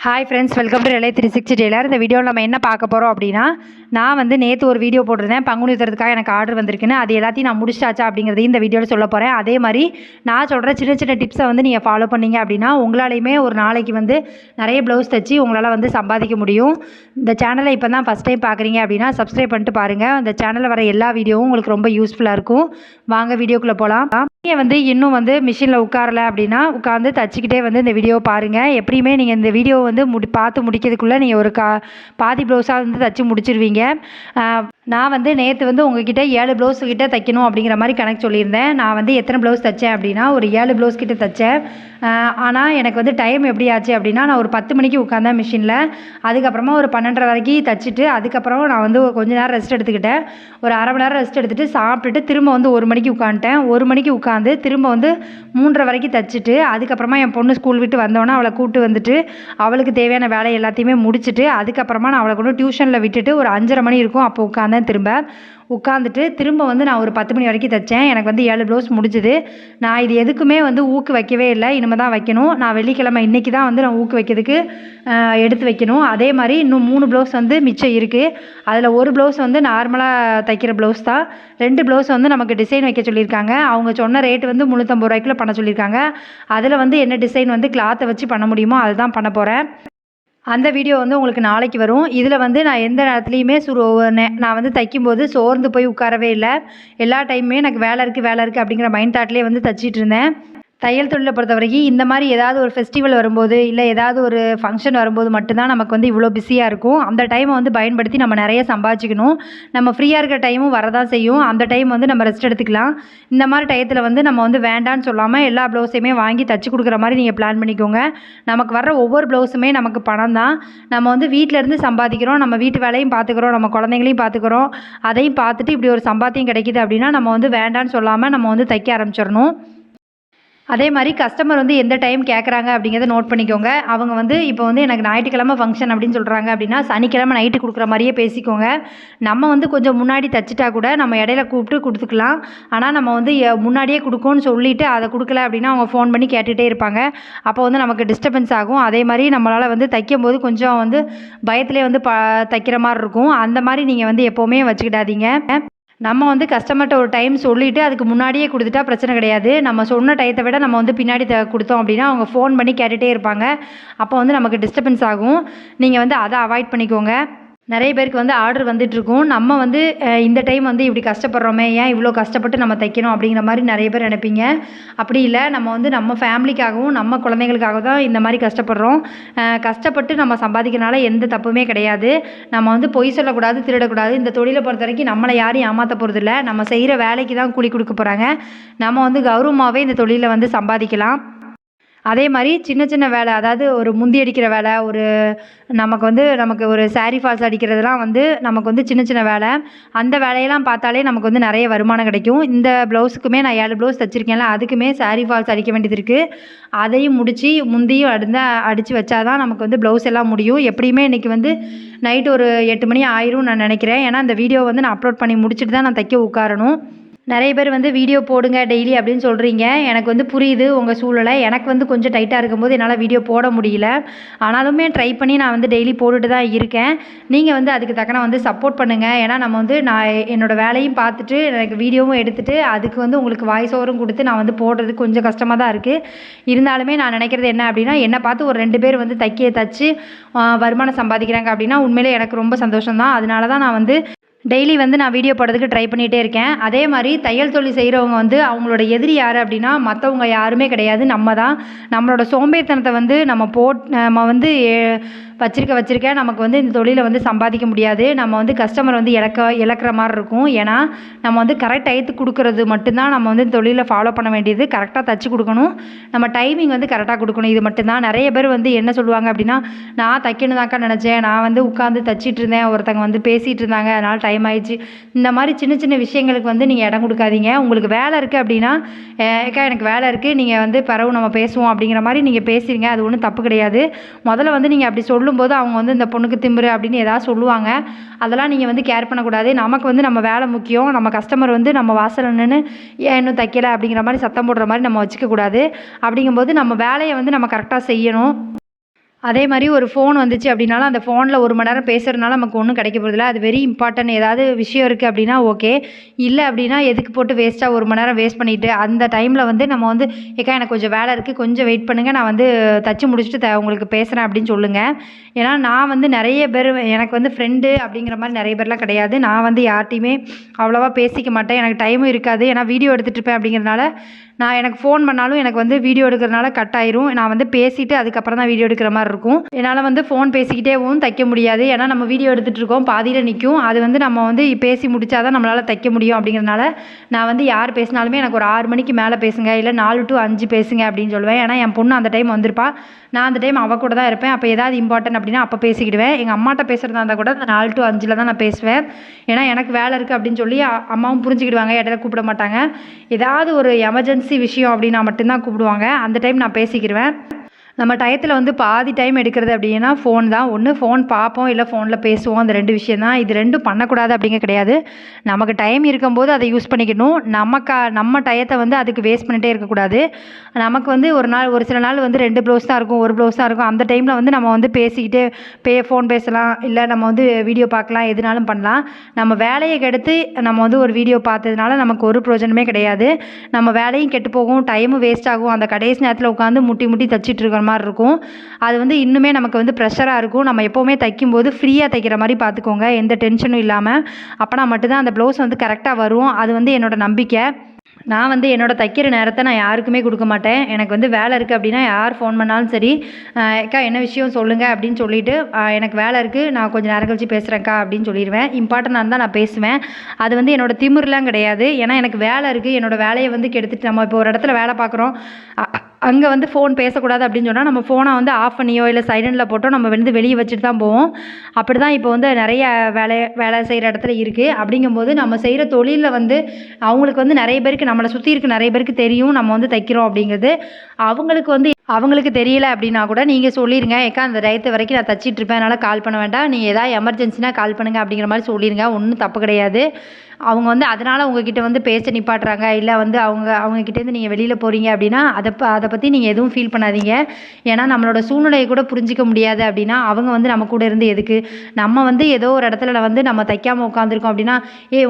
Hi friends, welcome to LA 360 tailor. இந்த வீடியோவில் நம்ம என்ன பார்க்க போகிறோம் அப்படின்னா, நான் வந்து நேற்று ஒரு வீடியோ போட்டிருந்தேன் பங்குனி உத்திரத்துக்காக எனக்கு ஆர்டர் வந்திருக்குன்னு. அது எல்லாத்தையும் நான் முடிச்சாச்சா அப்படிங்கிறதையும் இந்த வீடியோவில் சொல்ல போகிறேன். அதே மாதிரி நான் சொல்கிற சின்ன சின்ன டிப்ஸை வந்து நீங்கள் ஃபாலோ பண்ணிங்க அப்படின்னா உங்களாலையுமே ஒரு நாளைக்கு வந்து நிறைய ப்ளவுஸ் தைச்சி உங்களால் வந்து சம்பாதிக்க முடியும். இந்த சேனலை இப்போ தான் ஃபஸ்ட் டைம் பார்க்குறீங்க அப்படின்னா சப்ஸ்கிரைப் பண்ணிட்டு பாருங்கள். இந்த சேனலில் வர எல்லா வீடியோவும் உங்களுக்கு ரொம்ப யூஸ்ஃபுல்லாக இருக்கும். வாங்க வீடியோக்குள்ளே போகலாம். நீங்கள் வந்து இன்னும் வந்து மிஷினில் உட்காரல அப்படின்னா உட்காந்து தச்சிக்கிட்டே வந்து இந்த வீடியோவை பாருங்கள். எப்படியுமே நீங்கள் இந்த வீடியோ வந்து பார்த்து முடிக்கிறதுக்குள்ளே நீங்கள் ஒரு பாதி ப்ளவுஸாக வந்து தச்சு முடிச்சிருவீங்க. நான் வந்து நேற்று வந்து உங்ககிட்ட 7 ப்ளவுஸ் கிட்டே தைக்கணும் அப்படிங்கிற மாதிரி கணக்கு சொல்லியிருந்தேன். நான் வந்து எத்தனை ப்ளவுஸ் தைச்சேன் அப்படின்னா ஒரு 7 ப்ளவுஸ் கிட்டே தைச்சேன். ஆனால் எனக்கு வந்து டைம் எப்படி ஆச்சு அப்படின்னா, நான் ஒரு 10 மணிக்கு உட்காந்தேன் மிஷினில். அதுக்கப்புறமா ஒரு 12:30 வரைக்கும் தைச்சிட்டு அதுக்கப்புறம் நான் வந்து கொஞ்ச நேரம் ரெஸ்ட் எடுத்துக்கிட்டேன். ஒரு அரை மணி நேரம் ரெஸ்ட் எடுத்துகிட்டு சாப்பிட்டுட்டு திரும்ப வந்து 1 மணிக்கு உட்காந்துட்டேன். 1 மணிக்கு உட்காந்து திரும்ப வந்து 3:30 வரைக்கும் தைச்சிட்டு அதுக்கப்புறமா என் பொண்ணு ஸ்கூல் விட்டு வந்தோன்னே அவளை கூப்பிட்டு வந்துட்டு அவளுக்கு தேவையான வேலை எல்லாத்தையுமே முடிச்சுட்டு அதுக்கப்புறமா நான் அவளை கொண்டு டியூஷனில் விட்டுட்டு ஒரு 5:30 மணி இருக்கும். அப்போ உட்காந்தேன். திரும்ப உட்காந்துட்டு திரும்ப வந்து நான் ஒரு 10 மணி வரைக்கும் தைச்சேன். எனக்கு வந்து 7 ப்ளவுஸ் முடிஞ்சுது. நான் இது எதுக்குமே வந்து ஊக்கு வைக்கவே இல்லை. இனிமேல் தான் வைக்கணும். நான் வெள்ளிக்கிழமை இன்றைக்கி தான் வந்து நான் ஊக்கு வைக்கிறதுக்கு எடுத்து வைக்கணும். அதே மாதிரி இன்னும் 3 ப்ளவுஸ் வந்து மிச்சம் இருக்குது. அதில் ஒரு ப்ளவுஸ் வந்து நார்மலாக தைக்கிற ப்ளவுஸ் தான். 2 ப்ளவுஸ் வந்து நமக்கு டிசைன் வைக்க சொல்லியிருக்காங்க. அவங்க சொன்ன ரேட்டு வந்து 350 ரூபாய்க்குள்ள பண்ண சொல்லியிருக்காங்க. அதில் வந்து என்ன டிசைன் வந்து கிளாத்தை வச்சு பண்ண முடியுமோ அதுதான் பண்ண போகிறேன். அந்த வீடியோ வந்து உங்களுக்கு நாளைக்கு வரும். இதில் வந்து நான் எந்த நேரத்துலையுமே நான் வந்து தைக்கும்போது சோர்ந்து போய் உட்காரவே இல்லை. எல்லா டைமுமே எனக்கு வேலை இருக்குது அப்படிங்கிற மைண்ட் தாட்லேயே வந்து தைச்சிட்டு இருந்தேன். தையல் தொழிலை பொறுத்த வரைக்கும் இந்த மாதிரி ஏதாவது ஒரு ஃபெஸ்டிவல் வரும்போது இல்லை ஏதாவது ஒரு ஃபங்க்ஷன் வரும்போது மட்டும்தான் நமக்கு வந்து இவ்வளோ பிஸியாக இருக்கும். அந்த டைமை வந்து பயன்படுத்தி நம்ம நிறைய சம்பாதிக்கணும். நம்ம ஃப்ரீயாக இருக்கிற டைமும் வரதான் செய்யும். அந்த டைம் வந்து நம்ம ரெஸ்ட் எடுத்துக்கலாம். இந்த மாதிரி டயத்தில் வந்து நம்ம வந்து வேண்டான்னு சொல்லாமல் எல்லா ப்ளவுஸையுமே வாங்கி தச்சு கொடுக்குற மாதிரி நீங்கள் பிளான் பண்ணிக்கோங்க. நமக்கு வர்ற ஒவ்வொரு ப்ளவுஸுமே நமக்கு பணம் தான். நம்ம வந்து வீட்டிலேருந்து சம்பாதிக்கிறோம். நம்ம வீட்டு வேலையும் பார்த்துக்கிறோம், நம்ம குழந்தைங்களையும் பார்த்துக்கிறோம். அதையும் பார்த்துட்டு இப்படி ஒரு சம்பாத்தியம் கிடைக்கிது அப்படின்னா நம்ம வந்து வேண்டான்னு சொல்லாமல் நம்ம வந்து தைக்க ஆரம்பிச்சிடணும். அதே மாதிரி கஸ்டமர் வந்து எந்த டைம் கேட்குறாங்க அப்படிங்கிறத நோட் பண்ணிக்கோங்க. அவங்க வந்து இப்போ வந்து எனக்கு ஞாயிற்றுக்கிழமை ஃபங்க்ஷன் அப்படின்னு சொல்கிறாங்க அப்படின்னா சனிக்கிழமை நைட்டு கொடுக்குற மாதிரியே பேசிக்கோங்க. நம்ம வந்து கொஞ்சம் முன்னாடி தச்சுட்டா கூட நம்ம இடையில கூப்பிட்டு கொடுத்துக்கலாம். ஆனால் நம்ம வந்து முன்னாடியே கொடுக்கோன்னு சொல்லிவிட்டு அதை கொடுக்கல அப்படின்னா அவங்க ஃபோன் பண்ணி கேட்டுகிட்டே இருப்பாங்க. அப்போ வந்து நமக்கு டிஸ்டர்பன்ஸ் ஆகும். அதே மாதிரி நம்மளால் வந்து தைக்கும் போது கொஞ்சம் வந்து பயத்திலே வந்து தைக்கிற மாதிரி இருக்கும். அந்த மாதிரி நீங்கள் வந்து எப்போவுமே வச்சுக்கிடாதீங்க. நம்ம வந்து கஸ்டமர்கிட்ட ஒரு டைம் சொல்லிவிட்டு அதுக்கு முன்னாடியே கொடுத்துட்டா பிரச்சனை கிடையாது. நம்ம சொன்ன டயத்தை விட நம்ம வந்து பின்னாடி கொடுத்தோம் அப்படின்னா அவங்க ஃபோன் பண்ணி கேட்டுகிட்டே இருப்பாங்க. அப்போ வந்து நமக்கு டிஸ்டர்பன்ஸ் ஆகும். நீங்கள் வந்து அதை அவாய்ட் பண்ணிக்கோங்க. நிறைய பேருக்கு வந்து ஆர்டர் வந்துட்டுருக்கும். நம்ம வந்து இந்த டைம் வந்து இப்படி கஷ்டப்படுறோமே, ஏன் இவ்வளோ கஷ்டப்பட்டு நம்ம தைக்கணும் அப்படிங்கிற மாதிரி நிறைய பேர் நினைப்பீங்க. அப்படி இல்லை, நம்ம வந்து நம்ம ஃபேமிலிக்காகவும் நம்ம குழந்தைங்களுக்காக தான் இந்த மாதிரி கஷ்டப்படுறோம். கஷ்டப்பட்டு நம்ம சம்பாதிக்கிறனால எந்த தப்புமே கிடையாது. நம்ம வந்து பொய் சொல்லக்கூடாது, திருடக்கூடாது. இந்த தொழிலை பொறுத்த வரைக்கும் நம்மளை யாரும் ஏமாற்ற போகிறதில்ல. நம்ம செய்கிற வேலைக்கு தான் கூலி கொடுக்க போகிறாங்க. நம்ம வந்து கௌரவமாகவே இந்த தொழிலை வந்து சம்பாதிக்கலாம். அதே மாதிரி சின்ன சின்ன வேலை, அதாவது ஒரு முந்தி அடிக்கிற வேலை, நமக்கு ஒரு சாரீ ஃபால்ஸ் அடிக்கிறதுலாம் வந்து நமக்கு வந்து சின்ன சின்ன வேலை. அந்த வேலையெல்லாம் பார்த்தாலே நமக்கு வந்து நிறைய வருமானம் கிடைக்கும். இந்த ப்ளவுஸுக்குமே நான் 7 ப்ளவுஸ் தைச்சிருக்கேன்ல, அதுக்குமே சாரீ ஃபால்ஸ் அடிக்க வேண்டியது இருக்குது. அதையும் முடித்து முந்தியும் அடித்து வச்சா தான் நமக்கு வந்து ப்ளவுஸ் எல்லாம் முடியும். எப்படியுமே இன்றைக்கி வந்து நைட்டு ஒரு 8 மணி ஆயிரும் நான் நினைக்கிறேன். ஏன்னா இந்த வீடியோ வந்து நான் அப்லோட் பண்ணி முடிச்சுட்டு தான் நான் தைக்க உட்காரணும். நிறைய பேர் வந்து வீடியோ போடுங்க டெய்லி அப்படின்னு சொல்கிறீங்க. எனக்கு வந்து புரியுது உங்கள் சூழ்நிலை. எனக்கு வந்து கொஞ்சம் டைட்டாக இருக்கும்போது என்னால் வீடியோ போட முடியல. ஆனாலுமே ட்ரை பண்ணி நான் வந்து டெய்லி போட்டுட்டு தான் இருக்கேன். நீங்கள் வந்து அதுக்கு தக்கன வந்து சப்போர்ட் பண்ணுங்கள். ஏன்னா நம்ம வந்து நான் என்னோடய வேலையும் பார்த்துட்டு எனக்கு வீடியோவும் எடுத்துகிட்டு அதுக்கு வந்து உங்களுக்கு வாய்ஸ் ஓவரும் கொடுத்து நான் வந்து போடுறது கொஞ்சம் கஷ்டமாக தான் இருக்குது. இருந்தாலுமே நான் நினைக்கிறது என்ன அப்படின்னா, என்னை பார்த்து ஒரு 2 பேர் வந்து தச்சு வருமானம் சம்பாதிக்கிறாங்க அப்படின்னா உண்மையிலே எனக்கு ரொம்ப சந்தோஷம் தான். அதனால தான் நான் வந்து டெய்லி வந்து நான் வீடியோ போடுறதுக்கு ட்ரை பண்ணிகிட்டே இருக்கேன். அதே மாதிரி தையல் தொழில் செய்கிறவங்க வந்து அவங்களோட எதிரி யார் அப்படின்னா மற்றவங்க யாருமே கிடையாது, நம்ம தான். நம்மளோட சோம்பேறித்தனத்தை வந்து நம்ம வந்து வச்சிருக்க நமக்கு வந்து இந்த தொழிலை வந்து சம்பாதிக்க முடியாது. நம்ம வந்து கஸ்டமர் வந்து இழக்கிற மாதிரி இருக்கும். ஏன்னா நம்ம வந்து கரெக்ட் டயத்துக்கு கொடுக்குறது மட்டும்தான் நம்ம வந்து இந்த தொழிலை ஃபாலோ பண்ண வேண்டியது. கரெக்டாக தச்சு கொடுக்கணும், நம்ம டைமிங் வந்து கரெக்டாக கொடுக்கணும். இது மட்டும்தான். நிறைய பேர் வந்து என்ன சொல்லுவாங்க அப்படின்னா, நான் தைக்கணும் தாக்கா நினச்சேன், நான் வந்து உட்காந்து தச்சிட்டு இருந்தேன், ஒருத்தங்க வந்து பேசிகிட்டு இருந்தாங்க, அதனால் டைம் ஆயிடுச்சு. இந்த மாதிரி சின்ன சின்ன விஷயங்களுக்கு வந்து நீங்கள் இடம் கொடுக்காதீங்க. உங்களுக்கு வேலை இருக்குது அப்படின்னா, ஏக்கா எனக்கு வேலை இருக்குது, நீங்கள் வந்து பிறகு நம்ம பேசுவோம் அப்படிங்கிற மாதிரி நீங்கள் பேசுறீங்க. அது ஒன்றும் தப்பு கிடையாது. முதல்ல வந்து நீங்கள் அப்படி சொல்லும்போது அவங்க வந்து இந்த பொண்ணுக்கு திமிரு அப்படின்னு ஏதாவது சொல்லுவாங்க. அதெல்லாம் நீங்கள் வந்து கேர் பண்ணக்கூடாது. நமக்கு வந்து நம்ம வேலை முக்கியம். நம்ம கஸ்டமர் வந்து நம்ம வாசல் நின்று ஏன் இன்னும் தைக்கலை அப்படிங்கிற மாதிரி சத்தம் போடுற மாதிரி நம்ம வச்சுக்கக்கூடாது. அப்படிங்கும்போது நம்ம வேலையை வந்து நம்ம கரெக்டாக செய்யணும். அதே மாதிரி ஒரு ஃபோன் வந்துச்சு அப்படின்னாலும் அந்த ஃபோனில் 1 மணி நேரம் பேசுகிறதுனால நமக்கு ஒன்றும் கிடைக்க போகிறதில்ல. அது வெரி இம்பார்ட்டன்ட். ஏதாவது விஷயம் இருக்குது அப்படின்னா ஓகே. இல்லை அப்படின்னா எதுக்கு போட்டு வேஸ்ட்டாக 1 மணி நேரம் வேஸ்ட் பண்ணிவிட்டு அந்த டைமில் வந்து நம்ம வந்து ஏக்கா எனக்கு கொஞ்சம் வேலை இருக்குது, கொஞ்சம் வெயிட் பண்ணுங்கள், நான் வந்து தச்சு முடிச்சுட்டு உங்களுக்கு பேசுகிறேன் அப்படின்னு சொல்லுங்கள். ஏன்னா நான் வந்து நிறைய பேர் எனக்கு வந்து ஃப்ரெண்டு அப்படிங்கிற மாதிரி நிறைய பேர்லாம் கிடையாது. நான் வந்து யார்கிட்டையுமே அவ்வளோவா பேசிக்க மாட்டேன். எனக்கு டைமும் இருக்காது. ஏன்னா வீடியோ எடுத்துகிட்டு இருப்பேன் அப்படிங்கிறதுனால எனக்கு ஃபோன் பண்ணாலும் எனக்கு வந்து வீடியோ எடுக்கிறதுனால கட் ஆயிரும். நான் வந்து பேசிவிட்டு அதுக்கப்புறம் தான் வீடியோ எடுக்கிற மாதிரி இருக்கும். என்னால் வந்து ஃபோன் பேசிக்கிட்டேவும் தைக்க முடியாது. ஏன்னா நம்ம வீடியோ எடுத்துகிட்டு இருக்கோம், பாதியில் நிற்கும். அது வந்து நம்ம வந்து பேசி முடித்தா தான் நம்மளால் தைக்க முடியும். அப்படிங்கிறதுனால நான் வந்து யார் பேசினாலுமே எனக்கு ஒரு 6 மணிக்கு மேலே பேசுங்க, இல்லை 4 to 5 பேசுங்க அப்படின்னு சொல்லுவேன். ஏன்னா என் பொண்ணு அந்த டைம் வந்திருப்பா, நான் அந்த டைம் அவள் கூட தான் இருப்பேன். அப்போ ஏதாவது இம்பார்ட்டன்ட் அப்படின்னா அப்போ பேசிக்கிடுவேன். எங்கள் அம்மாட்ட பேசுகிறதா இருந்தால் கூட அந்த 4 to 5 தான் நான் பேசுவேன். ஏன்னா எனக்கு வேலை இருக்குது அப்படின்னு சொல்லி அம்மாவும் புரிஞ்சுக்கிடுவாங்க, இடையில கூப்பிட மாட்டாங்க. ஏதாவது ஒரு எமர்ஜென்சி விஷயம் அப்படின்னா மட்டும்தான் கூப்பிடுவாங்க. அந்த டைம் நான் பேசிக்கிடுவேன். நம்ம டயத்தில் வந்து பாதி டைம் எடுக்கிறது அப்படின்னா ஃபோன் தான். ஒன்று ஃபோன் பார்ப்போம், இல்லை ஃபோனில் பேசுவோம். அந்த 2 விஷயம் தான். இது 2ம் பண்ணக்கூடாது அப்படிங்க கிடையாது. நமக்கு டைம் இருக்கும்போது அதை யூஸ் பண்ணிக்கணும். நம்ம டயத்தை வந்து அதுக்கு வேஸ்ட் பண்ணிகிட்டே இருக்கக்கூடாது. நமக்கு வந்து ஒரு சில நாள் வந்து 2 ப்ளவுஸ் தான் இருக்கும், 1 ப்ளவுஸ் தான் இருக்கும். அந்த டைமில் வந்து நம்ம வந்து பேசிக்கிட்டே ஃபோன் பேசலாம், இல்லை நம்ம வந்து வீடியோ பார்க்கலாம், எதுனாலும் பண்ணலாம். நம்ம வேலையை கெடுத்து நம்ம வந்து ஒரு வீடியோ பார்த்ததுனால நமக்கு ஒரு பிரயோஜனமே கிடையாது. நம்ம வேலையும் கெட்டு போகும், டைமும் வேஸ்ட் ஆகும். அந்த கடைசி நேரத்தில் உட்காந்து முட்டி தச்சிட்டு இருக்கிற மாதிரி இருக்கும். அது வந்து இன்னுமே நமக்கு வந்து ப்ரெஷராக இருக்கும். நம்ம எப்போவுமே தைக்கும்போது ஃப்ரீயாக தைக்கிற மாதிரி பார்த்துக்கோங்க, எந்த டென்ஷனும் இல்லாமல். அப்போனா மட்டும்தான் அந்த ப்ளவுஸ் வந்து கரெக்டாக வரும். அது வந்து என்னோடய நம்பிக்கை. நான் வந்து என்னோட தைக்கிற நேரத்தை நான் யாருக்குமே கொடுக்க மாட்டேன். எனக்கு வந்து வேலை இருக்குது அப்படின்னா யார் ஃபோன் பண்ணாலும் சரி, அக்கா என்ன விஷயம் சொல்லுங்கள் அப்படின்னு சொல்லிவிட்டு, எனக்கு வேலை இருக்குது, நான் கொஞ்சம் நேரம் கழிச்சு பேசுகிறேன்க்கா அப்படின்னு சொல்லிடுவேன். இம்பார்ட்டண்டாக இருந்தால் நான் பேசுவேன். அது வந்து என்னோட திமிர்லாம் கிடையாது. ஏன்னா எனக்கு வேலை இருக்குது, என்னோடய வேலையை வந்து கெடுத்துட்டு நம்ம இப்போ ஒரு இடத்துல வேலை பார்க்குறோம், அங்கே வந்து ஃபோன் பேசக்கூடாது அப்படின்னு சொன்னால் நம்ம ஃபோனை வந்து ஆஃப் பண்ணியோ இல்லை சைலண்டில் போட்டோ நம்ம வந்து வெளியே வச்சுட்டு தான் போவோம். அப்படி தான் இப்போ வந்து நிறைய வேலை செய்கிற இடத்துல இருக்குது. அப்படிங்கும்போது நம்ம செய்கிற தொழிலில் வந்து அவங்களுக்கு வந்து நிறைய பேருக்கு, நம்மளை சுற்றி இருக்க நிறைய பேருக்கு தெரியும் நம்ம வந்து தைக்கிறோம் அப்படிங்கிறது. அவங்களுக்கு தெரியல அப்படின்னா கூட நீங்கள் சொல்லிடுங்க, ஏக்கா அந்த டயத்து வரைக்கும் நான் தச்சிட்டு இருப்பேன், அதனால் கால் பண்ண வேண்டாம், நீங்கள் ஏதாவது எமர்ஜென்சினா கால் பண்ணுங்கள் அப்படிங்கிற மாதிரி சொல்லிடுங்க. ஒன்றும் தப்பு கிடையாது. அவங்க வந்து அதனால் உங்ககிட்ட வந்து பேச நிப்பாட்டுறாங்க, இல்லை வந்து அவங்கக்கிட்டேருந்து நீங்கள் வெளியில் போகிறீங்க அப்படின்னா அதை பற்றி நீங்கள் எதுவும் ஃபீல் பண்ணாதீங்க. ஏன்னா நம்மளோட சூழ்நிலையை கூட புரிஞ்சிக்க முடியாது அப்படின்னா அவங்க வந்து நம்ம கூட இருந்து எதுக்கு? நம்ம வந்து ஏதோ ஒரு இடத்துல வந்து நம்ம தைக்காமல் உட்காந்துருக்கோம் அப்படின்னா,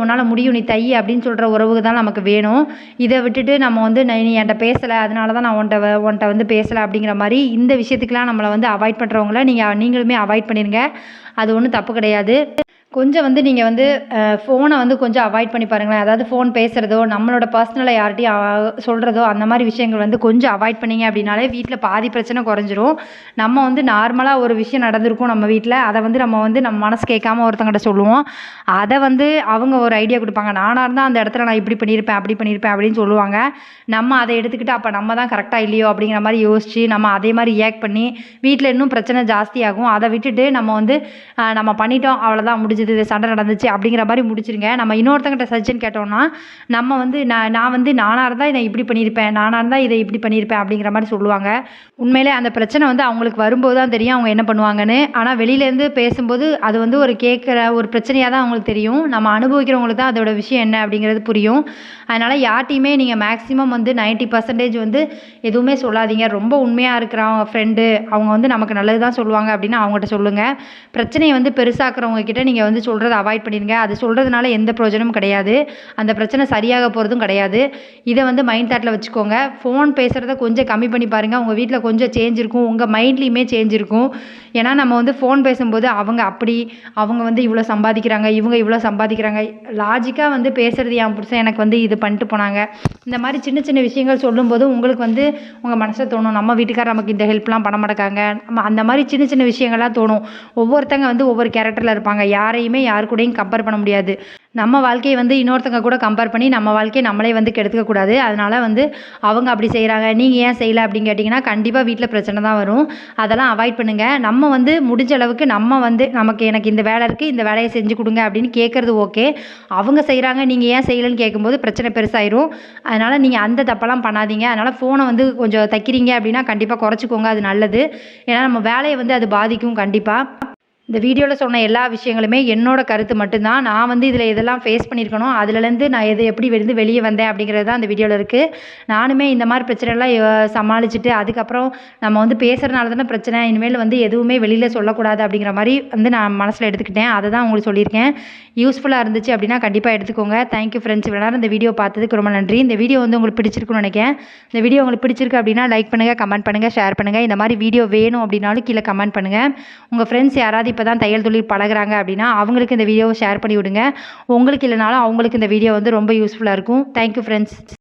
உன்னால் முடியும், நீ தை அப்படின்னு சொல்கிற உறவுக்கு தான் நமக்கு வேணும். இதை விட்டுட்டு நம்ம வந்து நீ என்கிட்ட பேசலை, அதனால தான் நான் உன்கிட்ட வந்து பேசலை அப்படிங்கிற மாதிரி இந்த விஷயத்துக்கெலாம் நம்மளை வந்து அவாய்ட் பண்ணுறவங்கள நீங்களுமே அவாய்ட் பண்ணிடுங்க. அது ஒன்றும் தப்பு கிடையாது. கொஞ்சம் வந்து நீங்கள் வந்து ஃபோனை வந்து கொஞ்சம் அவாய்ட் பண்ணி பாருங்களேன். அதாவது ஃபோன் பேசுகிறதோ, நம்மளோட பர்சனலை யார்கிட்டையும் சொல்கிறதோ, அந்த மாதிரி விஷயங்கள் வந்து கொஞ்சம் அவாய்ட் பண்ணிங்க அப்படின்னாலே வீட்டில் பாதி பிரச்சனை குறைஞ்சிரும். நம்ம வந்து நார்மலாக ஒரு விஷயம் நடந்திருக்கும் நம்ம வீட்டில், அதை வந்து நம்ம மனசு கேட்காம ஒருத்தங்கிட்ட சொல்லுவோம். அதை வந்து அவங்க ஒரு ஐடியா கொடுப்பாங்க. நானாக இருந்தால் அந்த இடத்துல நான் இப்படி பண்ணியிருப்பேன், அப்படி பண்ணியிருப்பேன் அப்படின்னு சொல்லுவாங்க. நம்ம அதை எடுத்துக்கிட்டு அப்போ நம்ம தான் கரெக்டாக இல்லையோ அப்படிங்கிற மாதிரி யோசித்து நம்ம அதே மாதிரி ரியாக்ட் பண்ணி வீட்டில் இன்னும் பிரச்சனை ஜாஸ்தியாகும். அதை விட்டுட்டு நம்ம வந்து நம்ம பண்ணிட்டோம், அவ்வளோதான், முடிஞ்சது, சண்டை நடந்துச்சு அப்படிங்கிற மாதிரி முடிச்சிருங்க. நம்ம இன்னொருத்தங்கிட்ட சஜஷன் கேட்டோம்னா நம்ம வந்து நானாக இருந்தால் இதை இப்படி பண்ணியிருப்பேன், நானாக இருந்தால் இதை இப்படி பண்ணியிருப்பேன் அப்படிங்கிற மாதிரி சொல்லுவாங்க. உண்மையிலே அந்த பிரச்சனை வந்து அவங்களுக்கு வரும்போது தான் தெரியும் அவங்க என்ன பண்ணுவாங்கன்னு. ஆனால் வெளியிலேருந்து பேசும்போது அது வந்து ஒரு பிரச்சனையாக தான் அவங்களுக்கு தெரியும். நம்ம அனுபவிக்கிறவங்களுக்கு தான் அதோட விஷயம் என்ன அப்படிங்கிறது புரியும். அதனால் யார்ட்டையுமே நீங்கள் மேக்ஸிமம் வந்து 90% வந்து எதுவுமே சொல்லாதீங்க. ரொம்ப உண்மையாக இருக்கிறவங்க ஃப்ரெண்டு, அவங்க வந்து நமக்கு நல்லது தான் சொல்லுவாங்க அப்படின்னா அவங்ககிட்ட சொல்லுங்கள். பிரச்சனையை வந்து பெருசாக்குறவங்க கிட்ட நீங்கள் வந்து சொல்கிறத அவாய்ட் பண்ணிடுங்க. அது சொல்கிறதுனால எந்த பிரயோஜனமும் கிடையாது. அந்த பிரச்சனை சரியாக போகிறதும் கிடையாது. இதை வந்து மைண்ட் தாட்டில் வச்சுக்கோங்க. ஃபோன் பேசுகிறத கொஞ்சம் கம்மி பண்ணி பாருங்கள். உங்கள் வீட்டில் கொஞ்சம் சேஞ்ச் இருக்கும், உங்கள் மைண்ட்லேயுமே சேஞ்ச் இருக்கும். ஏன்னா நம்ம வந்து ஃபோன் பேசும்போது அவங்க வந்து இவ்வளோ சம்பாதிக்கிறாங்க, இவங்க இவ்வளோ சம்பாதிக்கிறாங்க, லாஜிக்காக வந்து பேசுகிறது என் புருஷன் எனக்கு வந்து இது பண்ணிட்டு போனாங்க, இந்த மாதிரி சின்ன சின்ன விஷயங்கள் சொல்லும்போது உங்களுக்கு வந்து உங்கள் மனசில் தோணும், நம்ம வீட்டுக்காரர் நமக்கு இந்த ஹெல்ப்லாம் பண்ண மாட்டாங்க. அந்த மாதிரி சின்ன சின்ன விஷயங்கள்லாம் தோணும். ஒவ்வொருத்தங்க வந்து ஒவ்வொரு கேரக்டரில் இருப்பாங்க. யாரையுமே யார் கூடயும் கம்பேர் பண்ண முடியாது. நம்ம வாழ்க்கையை வந்து இன்னொருத்தங்க கூட கம்பேர் பண்ணி நம்ம வாழ்க்கையை நம்மளே வந்து கெடுத்துக்கக்கூடாது. அதனால் வந்து அவங்க அப்படி செய்கிறாங்க, நீங்கள் ஏன் செய்யலை அப்படின்னு கேட்டிங்கன்னா கண்டிப்பாக வீட்டில் பிரச்சனை தான் வரும். அதெல்லாம் அவாய்ட் பண்ணுங்கள். நம்ம வந்து முடிஞ்ச அளவுக்கு எனக்கு இந்த வேலை இருக்குது, இந்த வேலையை செஞ்சு கொடுங்க அப்படின்னு கேட்குறது ஓகே. அவங்க செய்கிறாங்க, நீங்கள் ஏன் செய்யலைன்னு கேட்கும்போது பிரச்சனை பெருசாயிரும். அதனால் நீங்கள் அந்த தப்பெல்லாம் பண்ணாதீங்க. அதனால் ஃபோனை வந்து கொஞ்சம் தைக்கிறீங்க அப்படின்னா கண்டிப்பாக குறைச்சிக்கோங்க, அது நல்லது. ஏன்னா நம்ம வேலையை வந்து அது பாதிக்கும் கண்டிப்பாக. இந்த வீடியோவில் சொன்ன எல்லா விஷயங்களுமே என்னோட கருத்து மட்டும்தான். நான் வந்து இதில் எதெல்லாம் ஃபேஸ் பண்ணியிருக்கனோ அதுலேருந்து நான் எப்படி வெளியே வந்தேன் அப்படிங்கிறது தான் அந்த வீடியோவில் இருக்குது. நானுமே இந்த மாதிரி பிரச்சனைலாம் சமாளிச்சுட்டு அதுக்கப்புறம் நம்ம வந்து பேசுகிறனால தானே பிரச்சனை, இனிமேல் வந்து எதுவுமே வெளியில் சொல்லக்கூடாது அப்படிங்கிற மாதிரி வந்து நான் மனசில் எடுத்துக்கிட்டேன். அதை தான் உங்களுக்கு சொல்லியிருக்கேன். யூஸ்ஃபுல்லாக இருந்துச்சு அப்படின்னா கண்டிப்பாக எடுத்துக்கோங்க. Thank you friends. இவ்வளோ நேரம் இந்த வீடியோ பார்த்ததுக்கு ரொம்ப நன்றி. இந்த வீடியோ வந்து உங்களுக்கு பிடிச்சிருக்குன்னு நினைக்கிறேன். இந்த வீடியோ உங்களுக்கு பிடிச்சிருக்கு அப்படின்னா லைக் பண்ணுங்கள், கமெண்ட் பண்ணுங்கள், ஷேர் பண்ணுங்கள். இந்த மாதிரி வீடியோ வேணும் அப்படின்னாலும் கீழே கமெண்ட் பண்ணுங்கள். உங்கள் ஃப்ரெண்ட்ஸ் யாராவது இப்போ தான் தையல் தொழில் பழகுறாங்க அப்படின்னா அவங்களுக்கு இந்த வீடியோவை ஷேர் பண்ணி விடுங்க. உங்களுக்கு இல்லைனாலும் அவங்களுக்கு இந்த வீடியோ வந்து ரொம்ப யூஸ்ஃபுல்லாக இருக்கும். Thank you friends.